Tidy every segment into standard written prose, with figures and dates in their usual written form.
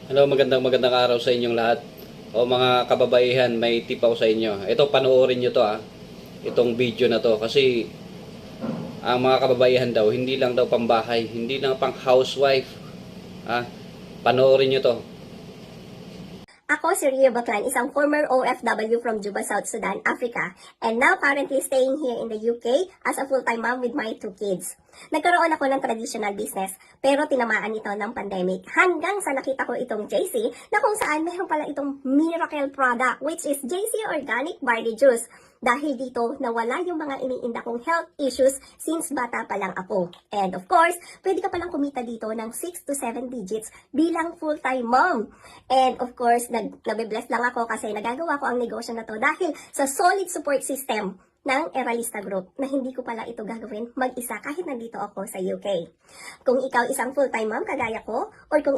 Hello, magandang araw sa inyong lahat. O mga kababaihan, may tip ako sa inyo. Ito, panoorin nyo to itong video na to. Kasi ang mga kababaihan daw, hindi lang daw pambahay, hindi lang pang housewife. Panoorin nyo to. Ako si Ria Baclan, isang former OFW from Juba, South Sudan, Africa, and now currently staying here in the UK as a full-time mom with my 2 kids. Nagkaroon ako ng traditional business, pero tinamaan ito ng pandemic hanggang sa nakita ko itong JC na kung saan mayroon pala itong miracle product which is JC Organic Barley Juice. Dahil dito, nawala yung mga iniinda kong health issues since bata pa lang ako. And of course, pwede ka palang kumita dito ng 6 to 7 digits bilang full-time mom. And of course, nabibless lang ako kasi nagagawa ko ang negosyo na to dahil sa solid support system ng Eralista Group na hindi ko pala ito gagawin mag-isa kahit nandito ako sa UK. Kung ikaw isang full-time mom kagaya ko or kung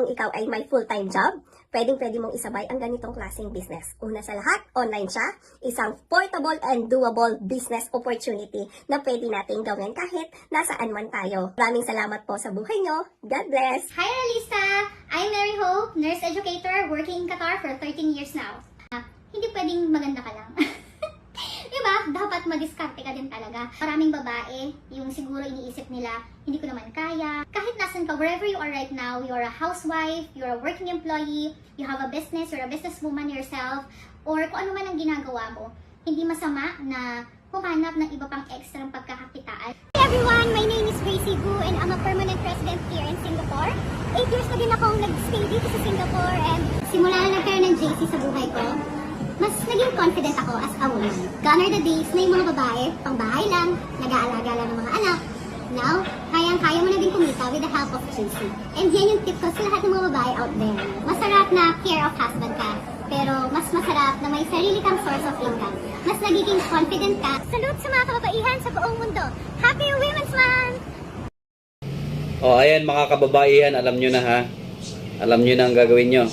ikaw ay may full-time job, pwede mong isabay ang ganitong klaseng business. Una sa lahat, online siya, isang portable and doable business opportunity na pwede nating gawin kahit nasaan man tayo. Maraming salamat po sa buhay nyo. God bless! Hi Eralista! I'm Mary Hope, nurse educator working in Qatar for 13 years now. Hindi pwedeng maganda ka lang. Diba? Dapat madiskarte ka din talaga. Maraming babae, yung siguro iniisip nila, hindi ko naman kaya. Kahit nasan ka, wherever you are right now, you're a housewife, you're a working employee, you have a business, you're a businesswoman yourself, or kung ano man ang ginagawa mo, hindi masama na humanap ng iba pang extra pagkakakitaan. Hey everyone! My name is Gracie Gu and I'm a permanent resident here in Singapore. 8 years na din akong nag-stay dito sa Singapore and simula na nagkaroon ng JC sa buhay ko, mas naging confident ako as a woman. Gone are the days na yung mga babae, pangbahay lang, nag-aalaga lang ng mga anak. Now, kayang-kaya mo na din kumita with the help of JC. And yan yung tip ko sa lahat ng mga babae out there. Masarap na care of husband ka, pero mas masarap na may sarili kang source of income. Mas nagiging confident ka. Salute sa mga kababaihan sa buong mundo. Happy Women's Month! Ayan mga kababaihan, alam nyo na Alam nyo na ang gagawin nyo.